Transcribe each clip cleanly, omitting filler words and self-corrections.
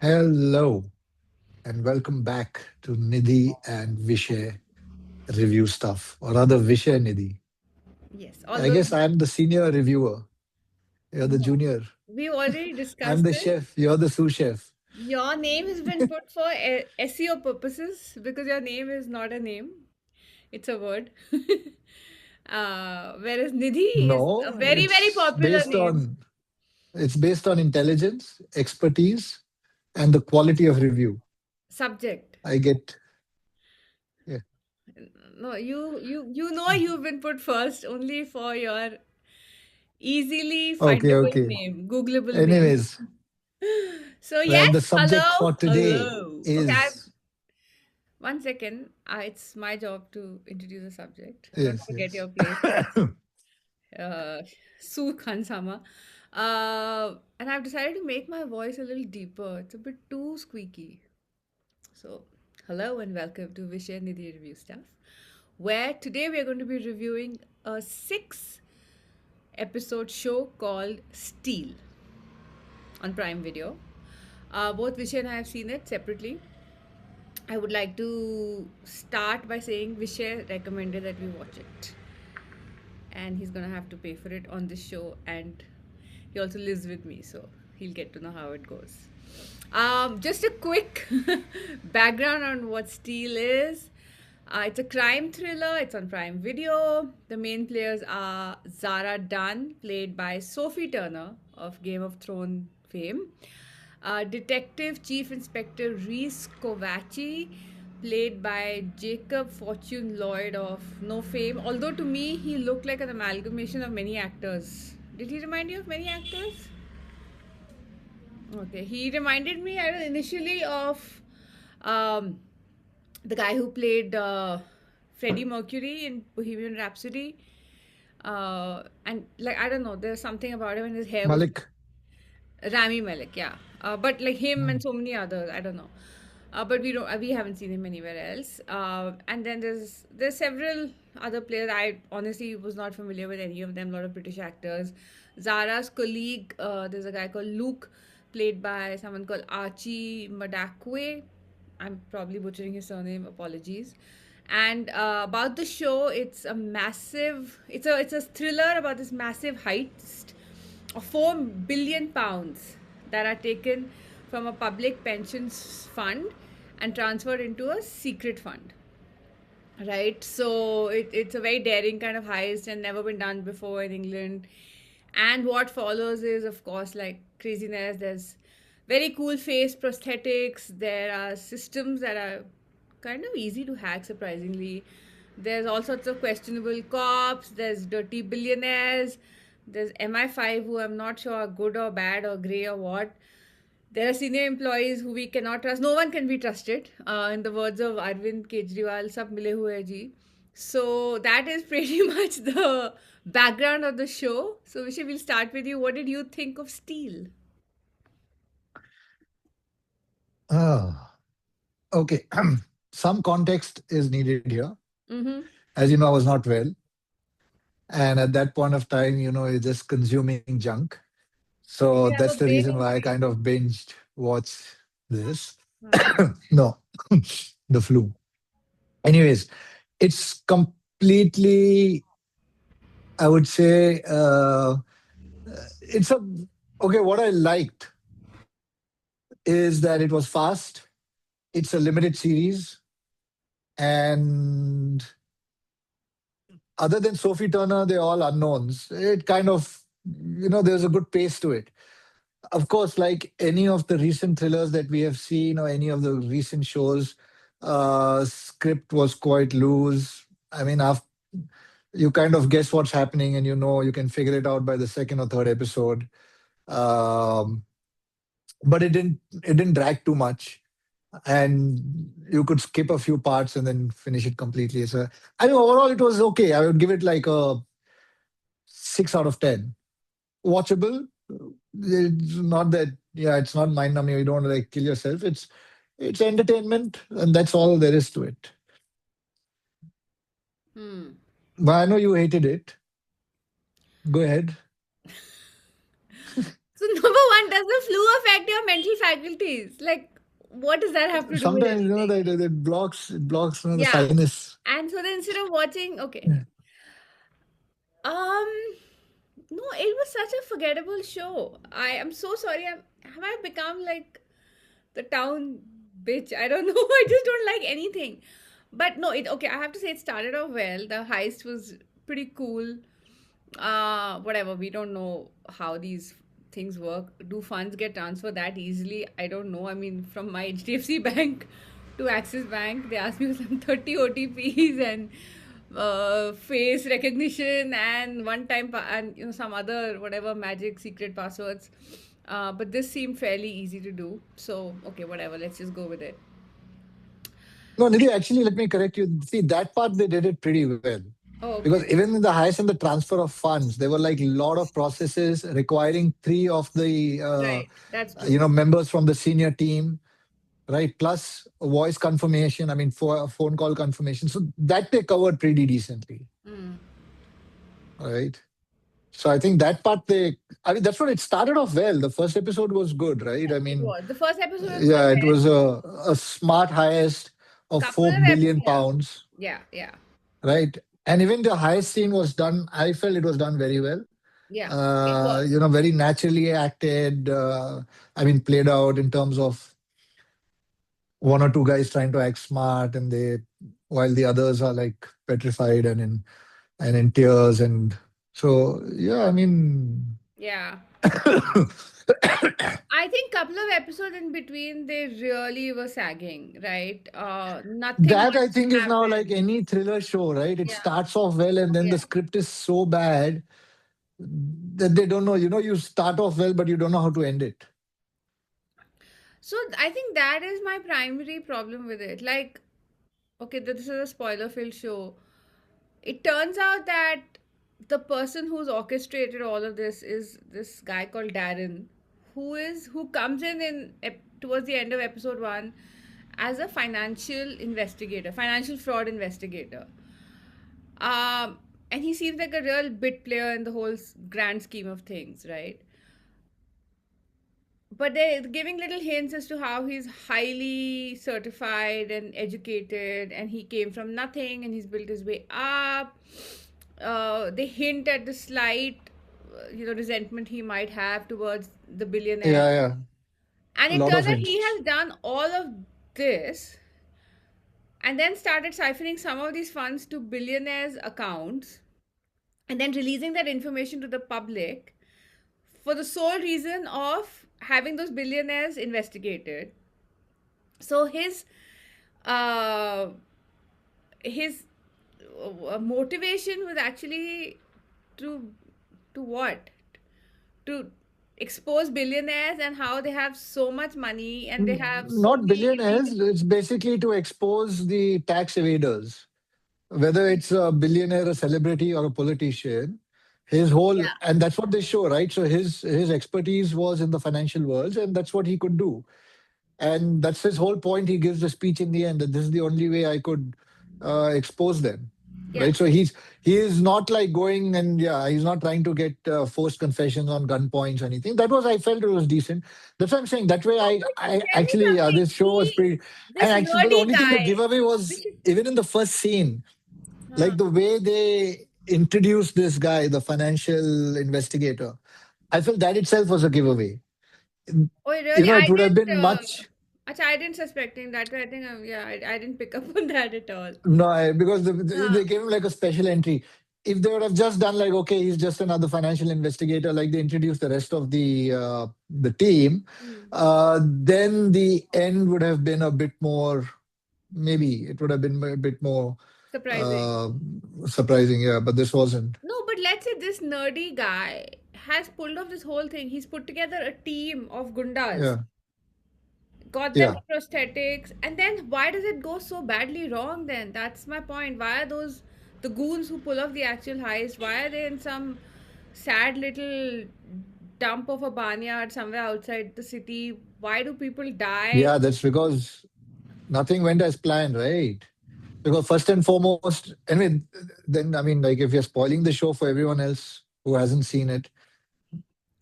Hello and welcome back to Nidhi and Vishay review stuff, or rather Vishay and Nidhi. Yes, I although guess I'm the senior reviewer. You're the no, junior. we already I'm discussed the it. chef. You're the sous chef. Your name has been put for SEO purposes because your name is not a name, it's a word. Whereas Nidhi is a No, very, very popular name. it's based on intelligence, expertise, and the quality of review. Subject. I get yeah. No, you know you've been put first only for your easily Okay, findable okay. name, Googleable name. Anyways, So well, the yes, subject for hello, today hello. Okay, is one second. It's my job to introduce the subject. Don't yes, forget yes. your place as Sue Khansama. And I've decided to make my voice a little deeper. It's a bit too squeaky. So, hello and welcome to Vishay and Nidhi Review Stuff, where today we are going to be reviewing a 6 episode show called Steel on Prime Video. Both Vishay and I have seen it separately. I would like to start by saying Vishay recommended that we watch it, and he's gonna have to pay for it on this show. And he also lives with me, so he'll get to know how it goes. Just a quick background on what Steel is. It's a crime thriller. It's on Prime Video. The main players are Zara Dunn, played by Sophie Turner of Game of Thrones fame. Detective Chief Inspector Reese Kovaci, played by Jacob Fortune Lloyd of no fame. Although to me, he looked like an amalgamation of many actors. Did he remind you of many actors? Okay, he reminded me initially of um, the guy who played Freddie Mercury in Bohemian Rhapsody. And like I don't know, there's something about him, and his hair was Malik. Rami Malek, yeah. But like him Hmm. and so many others, I don't know. But we haven't seen him anywhere else. And then there's several other players. I honestly was not familiar with any of them. A lot of British actors. Zara's colleague, there's a guy called Luke, played by someone called Archie Madakwe. I'm probably butchering his surname. Apologies. And about the show, it's a thriller about this massive heist of 4 billion pounds that are taken from a public pensions fund and transferred into a secret fund. Right, so it's a very daring kind of heist and never been done before in England. And what follows is, of course, like craziness. There's very cool face prosthetics. There are systems that are kind of easy to hack, surprisingly. There's all sorts of questionable cops. There's dirty billionaires. There's MI5, who I'm not sure are good or bad or grey or what. There are senior employees who we cannot trust. No one can be trusted. In the words of Arvind Kejriwal, sab mile hue hai ji. So that is pretty much the background of the show. So Vishay, we'll start with you. What did you think of Steel? Ah, okay. Some context is needed here. Mm-hmm. As you know, I was not well. And at that point of time, you're just consuming junk. So Did you that's have a the brain reason why I kind infusion? of binged watch this. Uh, No, the flu. Anyways, it's completely, I would say, it's a, okay, what I liked is that it was fast. It's a limited series. And other than Sophie Turner, they're all unknowns. It kind of, there's a good pace to it. Of course, like any of the recent thrillers that we have seen or any of the recent shows, script was quite loose. I mean, after, you kind of guess what's happening and you can figure it out by the second or third episode. Um, but it didn't drag too much, and you could skip a few parts and then finish it completely. So I mean, overall, it was okay. I would give it like a 6 out of 10. Watchable. It's not that, yeah, it's not mind numbing. You don't want to like kill yourself. It's entertainment, and that's all there is to it. hmm. But I know you hated it. Go ahead. So number one, does the flu affect your mental faculties? Like, what does that have to do with Sometimes anything? that it blocks the Yeah. sinus. And so then instead of watching, okay. Yeah. Um, no, it was such a forgettable show. I am so sorry. Have I become like the town bitch? I don't know. I just don't like anything. But no, it okay. I have to say it started off well. The heist was pretty cool. Whatever. We don't know how these things work. Do funds get transferred that easily? I don't know. I mean, from my HDFC bank to Axis Bank, they asked me for some 30 OTPs and face recognition and and some other whatever magic secret passwords. But this seemed fairly easy to do. So okay, whatever. Let's just go with it. No, Nidhi, actually, let me correct you. See, that part they did it pretty well. Oh, Because okay. even in the heist and the transfer of funds, there were like a lot of processes requiring three of the Right. That's true. members from the senior team, right? Plus voice confirmation. I mean, for phone call confirmation. So that they covered pretty decently, Mm. right? So I think that part they. I mean, that's what it started off well. The first episode was good, right? I It mean, was. The first episode was good. yeah, it was Then a smart heist of couple four of billion yeah. pounds, Yeah, yeah. right? And even the heist scene was done. I felt it was done very well. Yeah. It was. Very naturally acted. I mean, played out in terms of one or two guys trying to act smart, and they while the others are like petrified and in tears, and so yeah. I mean, Yeah. I think couple of episodes in between they really were sagging, right? Nothing that I much think is now like happened. any thriller show, right? It Yeah. starts off well, and then Yeah. the script is so bad that they don't know. You start off well, but you don't know how to end it. So I think that is my primary problem with it. Like, okay, this is a spoiler-filled show. It turns out that the person who's orchestrated all of this is this guy called Darren, who comes in towards the end of episode one as a financial investigator, financial fraud investigator. Um, and he seems like a real bit player in the whole grand scheme of things, right? But they're giving little hints as to how he's highly certified and educated and he came from nothing and he's built his way up. They hint at the slight resentment he might have towards the billionaire, Yeah, yeah, and a it lot turns of out he hints. has done all of this and then started siphoning some of these funds to billionaires accounts and then releasing that information to the public for the sole reason of having those billionaires investigated. So uh, his motivation was actually to what? To expose billionaires and how they have so much money and they have so Not many billionaires. illegal. It's basically to expose the tax evaders, whether it's a billionaire, a celebrity, or a politician. His whole, Yeah, and that's what they show, right? So his expertise was in the financial world, and that's what he could do. And that's his whole point. He gives the speech in the end that this is the only way I could expose them, yeah, right? So he is not like going and yeah, he's not trying to get forced confessions on gunpoints or anything. That was I felt it was decent. That's what I'm saying. That way, no, I but I tell me actually something. this show was pretty. And This actually, but the nerdy only thing the guy, giveaway which was is, even in the first scene, huh. like the way they introduced this guy, the financial investigator. I felt that itself was a giveaway. Oh, really? It would have been much. I didn't suspecting that. I think, yeah, I didn't pick up on that at all. No, because Huh. they gave him like a special entry. If they would have just done like, okay, he's just another financial investigator, like they introduced the rest of the team, Hmm. then the end would have been a bit more. Maybe it would have been a bit more Surprising. uh, surprising. Yeah, but this wasn't. No, but let's say this nerdy guy has pulled off this whole thing. He's put together a team of gundas, Yeah, got them yeah, the prosthetics, and then why does it go so badly wrong then? That's my point. Why are those the goons who pull off the actual heist? Why are they in some sad little dump of a barnyard somewhere outside the city? Why do people die? yeah. That's because nothing went as planned, right? Because first and foremost, anyway, then I mean, like if you're spoiling the show for everyone else who hasn't seen it,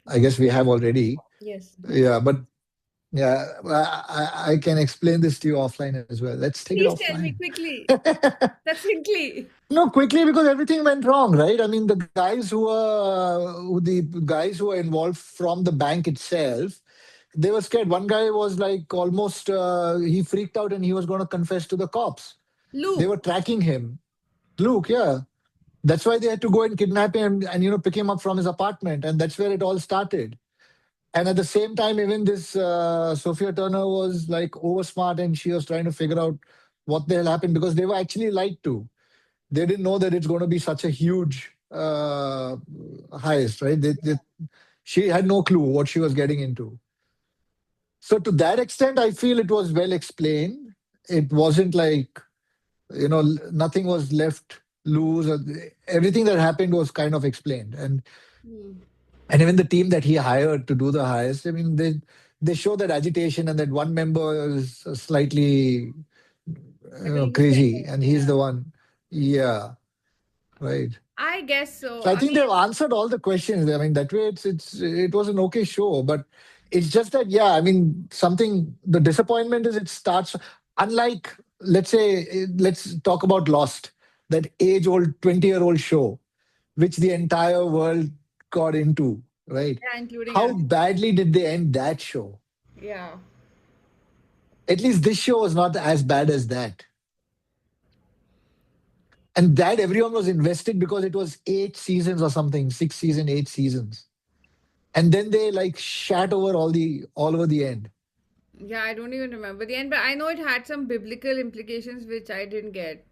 I guess we have already. Yes. Yeah, but yeah, I can explain this to you offline as well. Let's take it Please tell offline. me quickly, succinctly. No, quickly, because everything went wrong, right? I mean, the guys who were involved from the bank itself, they were scared. One guy was like almost he freaked out and he was going to confess to the cops. They Luke. were tracking him. Luke, yeah. That's why they had to go and kidnap him and pick him up from his apartment, and that's where it all started. And at the same time, even this Sophia Turner was like over smart, and she was trying to figure out what the hell happened because they were actually lied to. They didn't know that it's going to be such a huge heist, right? She had no clue what she was getting into. So to that extent, I feel it was well explained. It wasn't like nothing was left loose. Everything that happened was kind of explained, Hmm. and even the team that he hired to do the heist. I mean, they show that agitation, and that one member is slightly Like a loose crazy, cannon. and he's Yeah. the one. Yeah, right. I guess so. So I I think they've mean, answered all the questions. I mean, that way it was an okay show, but it's just that, yeah. I mean, something the disappointment is it starts unlike, let's say, let's talk about Lost, that age-old 20-year-old show, which the entire world got into, right? yeah, including How us. badly did they end that show? Yeah. At least this show was not as bad as that. And that everyone was invested because it was 8 seasons or something, 6 season, 8 seasons. And then they like shat over all over the end. Yeah, I don't even remember the end, but I know it had some biblical implications which I didn't get.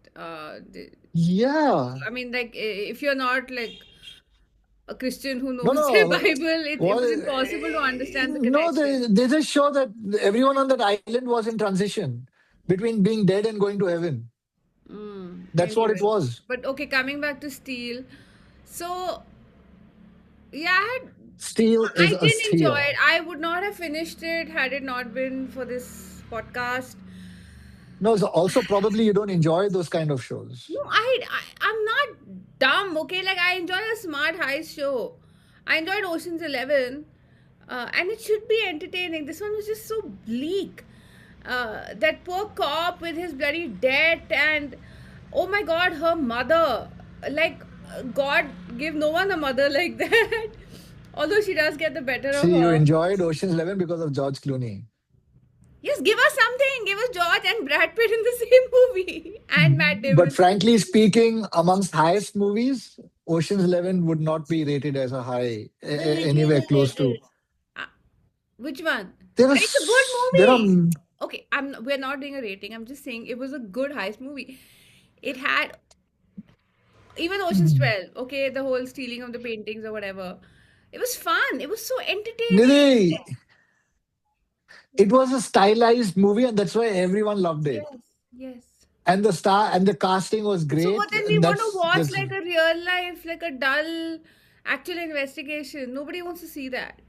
Yeah. I mean, like, if you're not like a Christian who No, knows their no. Bible, it Well, was impossible to understand the no, connection. they just show that everyone on that island was in transition between being dead and going to heaven. That's what it Anyway, was. but okay, coming back to Steel. So, yeah, Steel is I a did enjoy it. steel. I would not have finished it had it not been for this podcast. No, so also probably you don't enjoy those kind of shows. No, I'm not dumb, okay? Like I enjoy a smart heist show. I enjoyed Ocean's 11, and it should be entertaining. This one was just so bleak. That poor cop with his bloody debt, and oh my god, her mother. Like, God give no one a mother like that. Although she does get the better of See, you her. enjoyed Ocean's 11 because of George Clooney. Yes, give us something. Give us George and Brad Pitt in the same movie, and Matt But Damon. frankly speaking, amongst highest movies, Ocean's 11 would not be rated as a high, Well, it anywhere is. close It to. is. Uh, which one? There But it's a good was, there are, movie. Okay, we're not doing a rating. I'm just saying it was a good heist movie. It had even Ocean's mm, 12. Okay, the whole stealing of the paintings or whatever. It was fun. It was so entertaining. Nidhi, it was a stylized movie, and that's why everyone loved it. Yes, yes. And the casting was So what great. then we And want to that's watch that's like a real life, like a dull actual investigation. Nobody wants to see that.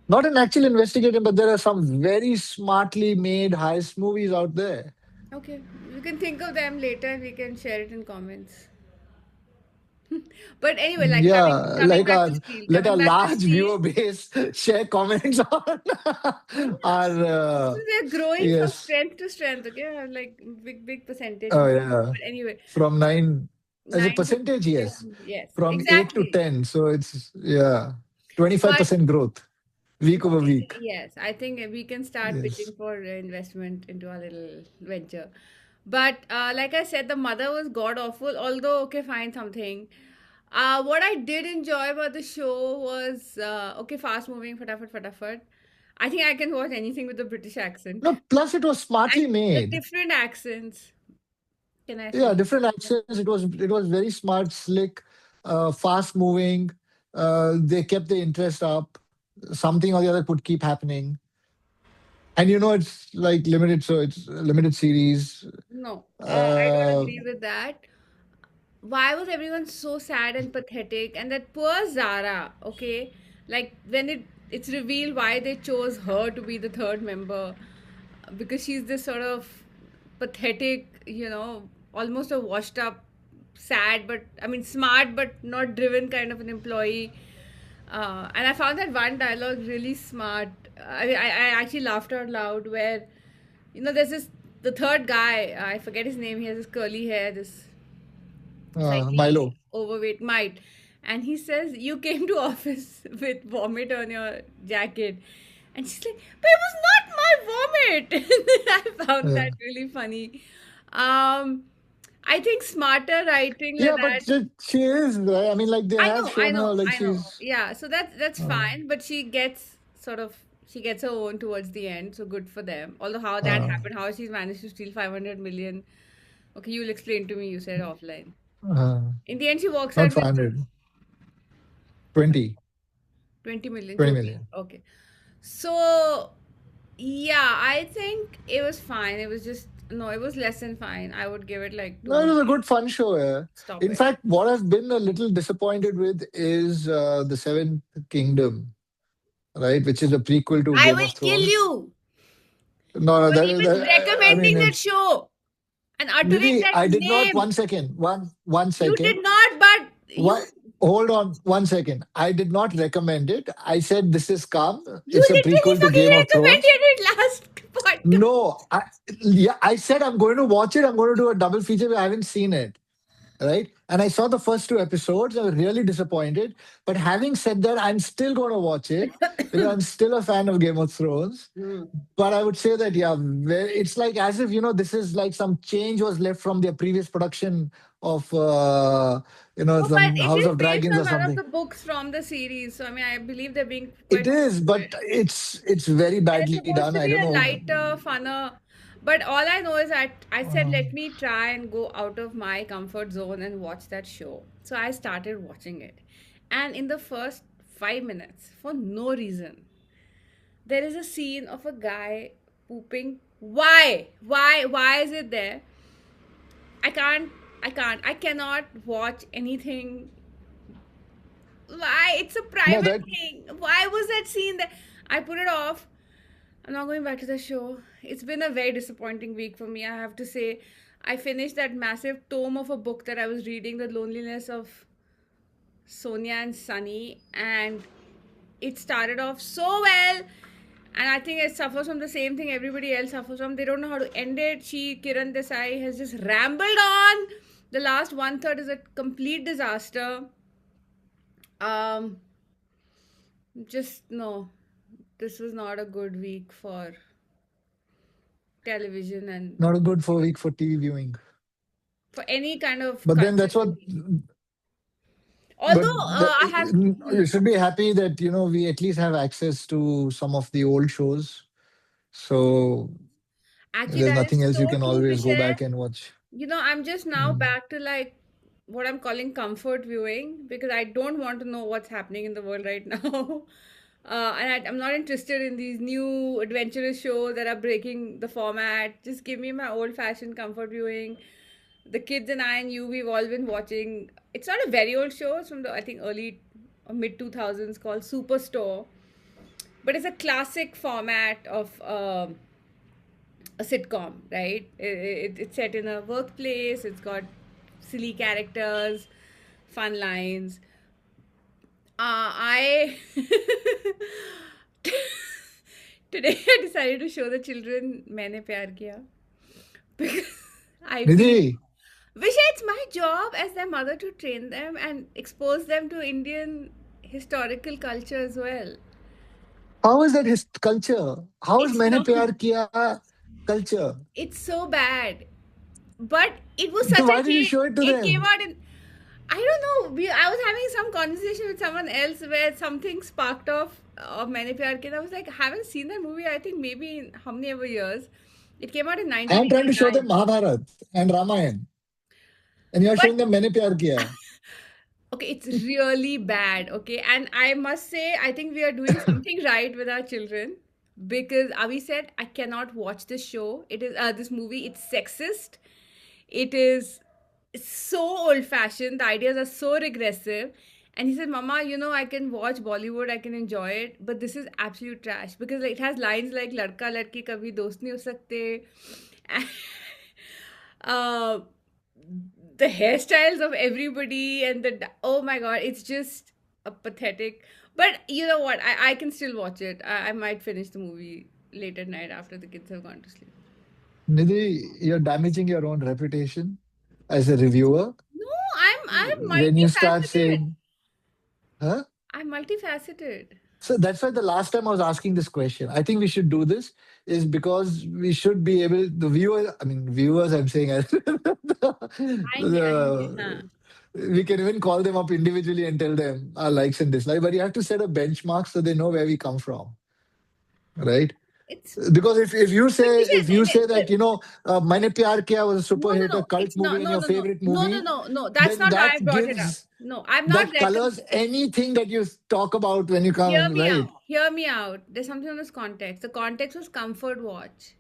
not an actual investigation, but there are some very smartly made heist movies out there. Okay, you can think of them later and we can share it in comments. But anyway, like coming Yeah, coming like back to Steel, let coming our back to large Steel. viewer base share comments on our So they're growing from yes. strength to strength. Okay, like big percentage Oh now. yeah. But anyway, From nine as a 9 to percentage, yes. 10. Yes, From 8 to 10. So it's yeah. but 25% growth week over okay, week. yes, I think we can start Yes. pitching for investment into our little venture. But like I said, the mother was god awful. Although, okay, fine, something. What I did enjoy about the show was okay, fast moving, fatafat, fatafat. I think I can watch anything with a British accent No, plus it was and smartly the made. different accents. Can I Yeah, say? different accents. It was very smart, slick, fast moving. They kept the interest up. Something or the other could keep happening. And it's like limited, so it's a limited series. No, I don't Uh, agree with that. Why was everyone so sad and pathetic? And that poor Zara, okay, like when it's revealed why they chose her to be the third member, because she's this sort of pathetic, almost a washed up, sad, but I mean smart but not driven kind of an employee. And I found that one dialogue really smart. I actually laughed out loud where, there's this, the third guy, I forget his name, he has this curly hair, this slightly Milo. overweight mite. And he says, "You came to office with vomit on your jacket." And she's like, "But it was not my vomit." I found Yeah. that really funny. Um, I think smarter writing than Yeah, but that. she is, right? I mean, like they I have know, I shown her know, like I know. she's. Yeah, so that's Uh, fine, but she gets her own towards the end, so good for them. Although how that uh, happened, how she's managed to steal 500 million. Okay, you'll explain to me, you said offline. uh, In the end, she walks not out with 500, 20, 20 million, 20 Jyoti. million. Okay. So, yeah, I think it was fine. It was just, no, it was less than fine. I would give it like No, it was a 200. good fun show. Yeah. Stop In it. fact, what I've been a little disappointed with is the Seventh Kingdom, right? Which is a prequel to I Game will of kill Thrones. you No, no, for even I mean, recommending that it's show and uttering Nidhi. that I did not. name. 1 second. One You second. did not, but Why? Hold on 1 second. I did not recommend it. I said this is calm. you It's a literally prequel to fucking Game of Thrones. recommended it last podcast. No, yeah, I said I'm going to watch it. I'm going to do a double feature. But I haven't seen it, right? And I saw the first two episodes. I was really disappointed. But having said that, I'm still going to watch it because I'm still a fan of Game of Thrones. Hmm. But I would say that, yeah, it's like as if, this is like some change was left from their previous production of, No, but some it House is of based Dragons on or one of something. the books from the series. So, I mean, I believe they're being It quite is, true to but it. it's very And it's badly supposed done. to I be don't a know. lighter, funner. But all I know is that I said, Uh, let me try and go out of my comfort zone and watch that show. So I started watching it. And in the first 5 minutes, for no reason, there is a scene of a guy pooping. Why? Why is it there? I can't, I cannot watch anything. Why? It's a no, private that thing. Why was that scene there? I put it off. I'm not going back to the show. It's been a very disappointing week for me, I have to say. I finished that massive tome of a book that I was reading, The Loneliness of Sonia and Sunny, and it started off so well. And I think it suffers from the same thing everybody else suffers from. They don't know how to end it. Kiran Desai, has just rambled on. The last one third is a complete disaster. Um, just no, this was not a good week for television and not a good for week for TV viewing. for any kind of But then that's what. culture. But Although I have, you should be happy that we at least have access to some of the old shows. So actually, there's that is nothing else you so can true, always go Vishay. back and watch. I'm just now Mm. back to like what I'm calling comfort viewing because I don't want to know what's happening in the world right now. I'm not interested in these new adventurous shows that are breaking the format. Just give me my old fashioned comfort viewing. The kids and I and you, we've all been watching. It's not a very old show. It's from the, I think, early or mid 2000s called Superstore. But it's a classic format of a sitcom, right? It's set in a workplace, it's got silly characters, fun lines. I today I decided to show the children मैंने प्यार किया because I feel Nidhi, Vishay, it's my job as their mother to train them and expose them to Indian historical culture as well. how is that his culture? How is It's Maine not. Pyar Kiya culture? It's so bad. But it was So such a why did you hit. show it to It came them? out in. I don't know. I was having some conversation with someone else where something sparked off of Maine Pyar Kiya. I was like, I haven't seen that movie. I think maybe in how many ever years. It came out in I am trying to show 1989. them Mahabharat and Ramayan, and you are But showing them Maine Pyar Kiya. okay, it's really bad. Okay, and I must say, I think we are doing something right with our children because Avi said I cannot watch this show. It is this movie. It's sexist. It is so old fashioned. The ideas are so regressive. And he said, Mama, I can watch Bollywood, I can enjoy it, but this is absolute trash because like, it has lines like Ladka Ladki kabhi dost nahi ho sakte. uh, the hairstyles of everybody and oh my god, it's just a pathetic. But you know what? I can still watch it. I might finish the movie late at night after the kids have gone to sleep. Nidhi, you're damaging your own reputation as a reviewer No, I'm when you start multifaceted. saying, huh? I'm multifaceted. So that's why the last time I was asking this question, I think we should do this is because we should be able, the viewer, I mean, viewers, I'm saying, आएंगे आएंगे हाँ. we can even call them up individually and tell them our likes and dislikes, but you have to set a benchmark so they know where we come from, right? It's Because but we if should you say that but Maine Pyar Kiya was a super hit, a no. cult It's movie not. and No, your no, no, favorite no, no, movie, no, no. That's then not how that I brought it up. gives No, I'm not that colors anything that you talk about when you come Hear in, me right? out. Hear me out. There's something on this context. The context was comfort watch.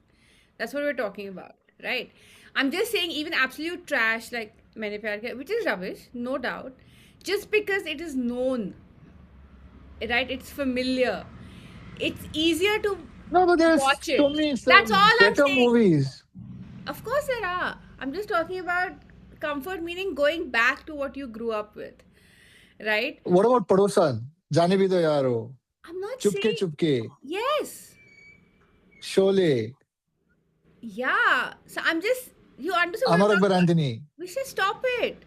That's what we're talking about, right? I'm just saying, even absolute trash like Maine Pyar Kiya, which is rubbish, no doubt, just because it is known, right? It's familiar. It's easier to No, but there's watch so it. many That's all I'm better saying. movies. Of course, there are. I'm just talking about comfort, meaning going back to what you grew up with, right? What about Padosan? Jaane Bhi Do Yaro, I'm not Chupke saying Chupke, yes. Sholay, Yeah. So I'm just, you understand what I'm Amar talking Akbar about? Anthony. We should stop it.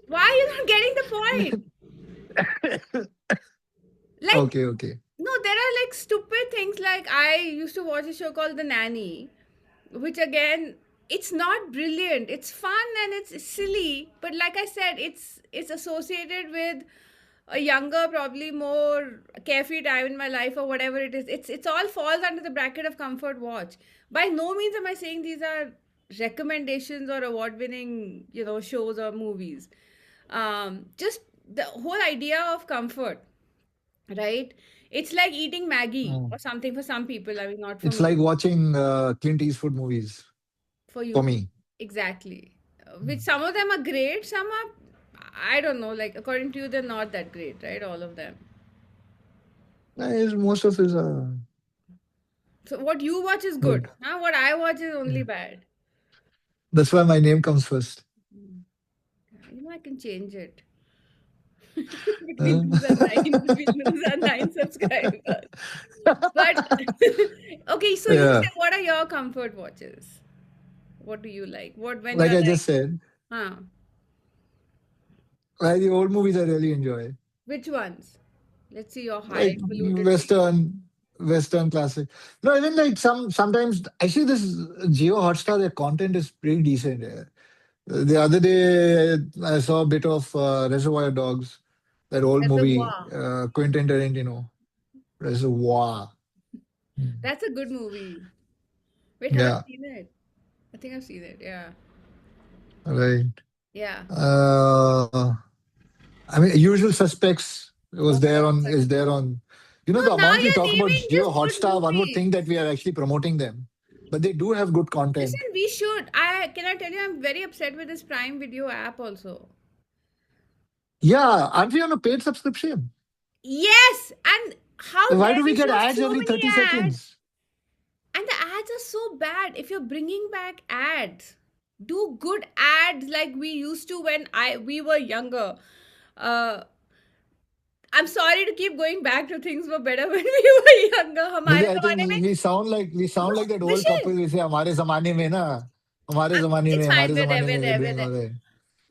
Why are you not getting the point? Like, Okay, okay. no, there are like stupid things. Like, I used to watch a show called The Nanny, which again, it's not brilliant. It's fun and it's silly, but like I said, it's associated with a younger, probably more carefree time in my life or whatever it is. It's all falls under the bracket of comfort watch. By no means am I saying these are recommendations or award winning, shows or movies. Just the whole idea of comfort, right? It's like eating Maggie Mm. or something for some people. I mean, not for It's me. like watching Clint Eastwood movies For for you. me. Exactly. Which Mm. some of them are great, some are, I don't know, like according to you, they're not that great, right? All of them. Most of his So what you watch is good. good. Huh? What I watch is Yeah. only bad. That's why my name comes first. I can change it. Uh, Between lose and nine subscribers. But okay, so you yeah, say what are your comfort watches? What do you like? What when like you're I like, just said, huh? like the old movies I really enjoy, Which ones? Let's see your like highfalutin taste. Western classic. No, even like sometimes actually this Geo Hotstar their content is pretty decent. Yeah. The other day I saw a bit of Reservoir Dogs, that old movie, Reservoir. Quentin Tarantino, Reservoir. Mm. That's a good movie. Wait, have I Yeah, seen it? I think I've seen it. Yeah. right. Yeah. Uh, I mean, Usual Suspects was Of there course, on I is can. there on. You know No, the now amount we you're talk about naming Geo just good Hotstar, one would think movies. that we are actually promoting them, but they do have good Listen, content. we should. I tell you, I'm very upset with this Prime Video app also. Yeah, aren't we on a paid subscription? Yes, and how Why dare do we they get show ads so every many 30 ads? seconds? And the ads are so bad. If you're bringing back ads, do good ads like we used to when I we were younger. Uh, I'm sorry to keep going back to things were better when we were younger. Nidhi, हमारे I think ज़माने में we no sound like that old Vishay. couple. We say, "हमारे ज़माने में ना, It's fine. हमारे We're there. ज़माने We're में we are there. We're doing there. all that."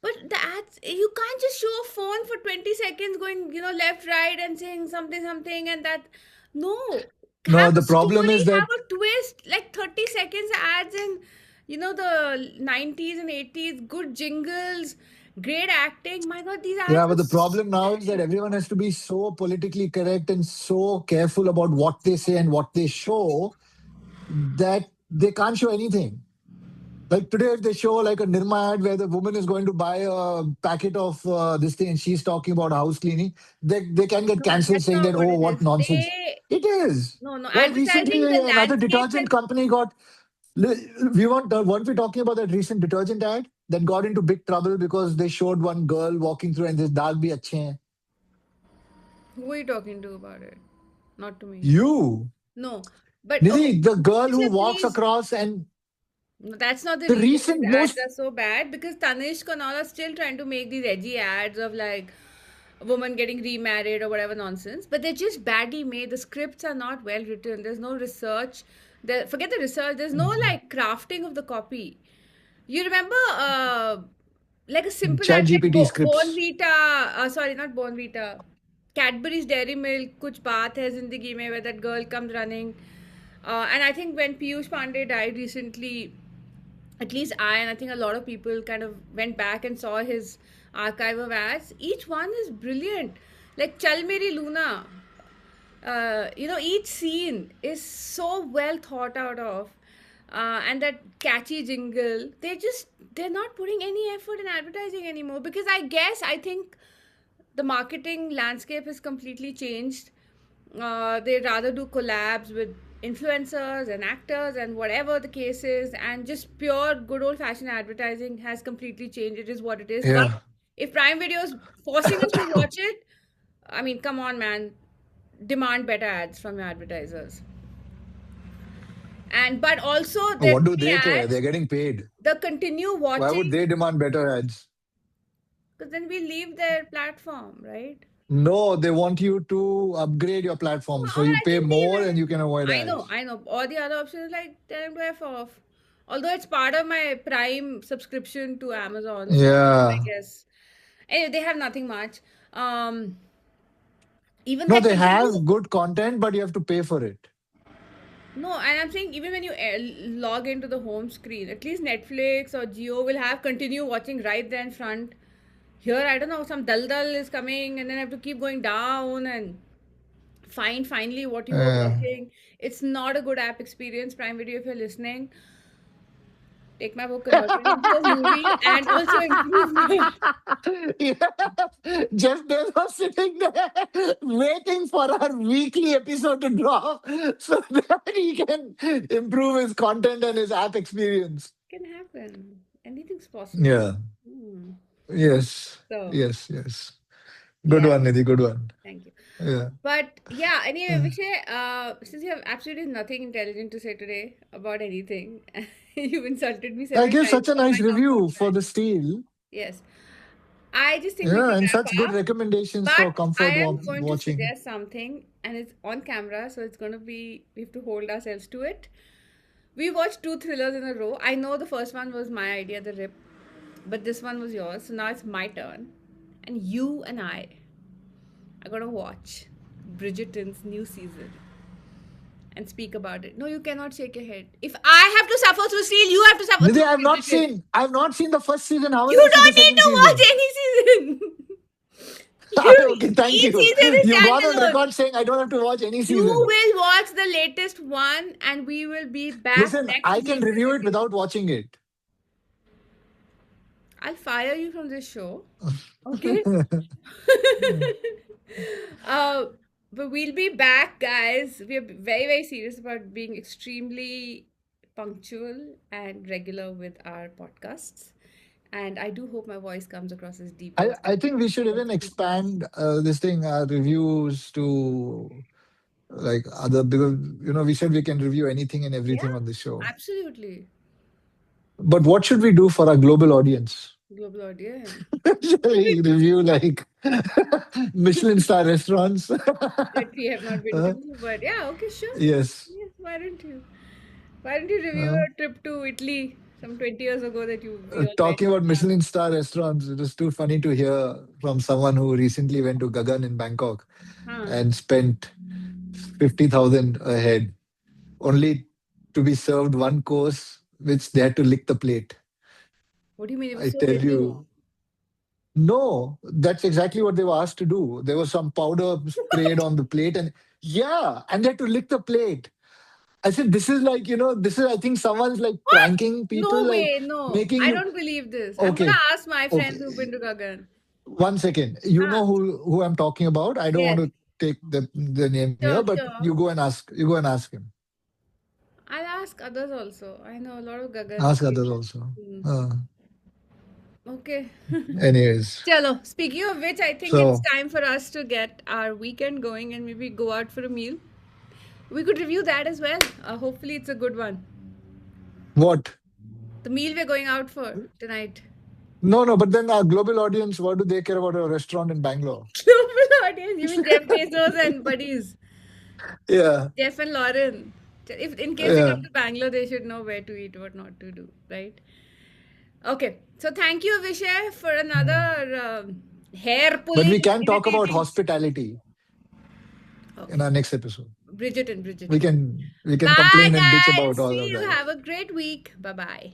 But the ads, you can't just show a phone for 20 seconds going, left, right, and saying something, something, and that. No. No, Have the a problem story, is that have a twist, like 30 seconds ads in, the 90s and 80s, good jingles, great acting. My God, these yeah, ads but are the so problem now is that bad. everyone has to be so politically correct and so careful about what they say and what they show that they can't show anything. Like today, if they show like a Nirma ad where the woman is going to buy a packet of this thing and she's talking about house cleaning, they can get No, cancelled that's saying not that, what oh, it what is. nonsense. It is. No, Well, advertising recently, the another landscape detergent has. company got. Weren't we talking about that recent detergent ad that got into big trouble because they showed one girl walking through and this dog bhi achhe hain. Who are you talking to about it? Not to me. You, No. But okay, Nidhi, the girl who Vishay, walks please. across and No, that's not the the reason these recent ads most are so bad because Tanishq and all are still trying to make these edgy ads of like, a woman getting remarried or whatever nonsense, but they're just badly made. The scripts are not well written. There's no research. Forget the research. There's no like crafting of the copy. You remember, like a simple Chat ad like GPT Born scripts. Vita, sorry, not Born Vita, Cadbury's Dairy Milk, Kuch Baat Hai Zindagi Mein, where that girl comes running. And I think when Piyush Pandey died recently, at least and I think a lot of people kind of went back and saw his archive of ads. Each one is brilliant. Like Chal Meri Luna, each scene is so well thought out of, and that catchy jingle. They're not putting any effort in advertising anymore because I think the marketing landscape has completely changed. They rather do collabs with influencers and actors and whatever the case is, and just pure good old fashioned advertising has completely changed. It is what it is. But Yeah. if Prime Video is forcing us to watch it, I mean, come on, man, demand better ads from your advertisers. And but also there What will do be they care? They're ads getting paid. the continue Why would watching they demand better ads? because then we leave their platform, right? No, they want you to upgrade your platform. So Or you I pay think we more and will. you can avoid I know, ads. I know. Or the other option is like tell them to F off. Although it's part of my Prime subscription to Amazon, so I Yeah. guess. Anyway, they have nothing much. Um, Even No, that they continue. have good content, but you have to pay for it. No, and I'm saying even when you log into the home screen, at least Netflix or Geo will have continue watching right there in front. Here, I don't know, some dal is coming, and then I have to keep going down and find finally what you were Yeah. watching. It's not a good app experience. Prime Video, if you're listening, take my book, convert it into a movie, and also improve your. Yeah. Jeff Bezos sitting there waiting for our weekly episode to drop so that he can improve his content and his app experience. Can happen. Anything's possible. Yeah. Hmm. Yes. So, Yes. Yes. Good yeah, one, Nidhi. Good one. thank you. Yeah. But yeah, anyway, Vishay, since you have absolutely nothing intelligent to say today about anything, you've insulted me I several gave times such a for my nice comfort review for brand. the steel. Yes. I just think we Yeah, should and wrap such good up. recommendations But for I comfort am going to watching. suggest something, and it's on camera, so it's going to be, we have to hold ourselves to it. We watched two thrillers in a row. I know the first one was my idea, The Rip, but this one was yours. So now it's my turn. And you and I are going to watch Bridgerton's new season and speak about it. No, you cannot shake your head. If I have to suffer through Steel, you have to suffer Nidhi, through Bridgerton. I've not seen the first season. How will I You see the don't need second to watch season? any season. You, Okay, thank each you. season is You've gone on standalone. record saying I don't have to watch any You season. will watch the latest one, and we will be back Listen, next I can week to review it review. without watching it. I'll fire you from this show. Okay? uh, but we'll be back, guys. We are very, very serious about being extremely punctual and regular with our podcasts. And I do hope my voice comes across as deep and I think we should even sensitive. expand this thing, reviews to like other, because, we said we can review anything and everything Yeah, on the show. absolutely. But what should we do for our global audience? Global audience. Shall we review like Michelin star restaurants? That we have not been Uh, to, but yeah, okay, sure. yes. Yes, why don't you? Why don't you review Uh, a trip to Italy some 20 years ago that we all went? Talking about Michelin star restaurants, it is too funny to hear from someone who recently went to Gagan in Bangkok Huh? and spent 50,000 a head only to be served one course, which they had to lick the plate. What do you mean it was I so tell heavy? you, no, that's exactly what they were asked to do. There was some powder sprayed on the plate, and yeah, and they had to lick the plate. I said, this is like, this is, I think someone's like What? pranking people, No like way, no. making I you, don't believe this. I'm gonna okay, ask my friends who've okay. been to Gagan. One second. You Huh? know who I'm talking about. I don't want Yes. to take the name here, Sure, but sure. you go and ask. You go and ask him. I'll ask others also. I know a lot of Gagan Ask others people. also. Hmm. Uh, Okay. anyways, Chalo. Speaking of which, I think it's so time for us to get our weekend going and maybe go out for a meal. We could review that as well. Hopefully, it's a good one. what? The meal we're going out for tonight. No, no, but then our global audience, what do they care about a restaurant in Bangalore? Global audience. You mean Jeff Bezos and buddies? Yeah, Jeff and Lauren. If in case they yeah. come to Bangalore, they should know where to eat, what not to do, right? Okay. So thank you, Vishay, for Mm. another hair But pulling, we can talk about irritating. hospitality in Okay. our next episode. Bridgerton, We Bridgerton. can we can Bye, complain and bitch guys. about all See of you. that. Have a great week. Bye bye.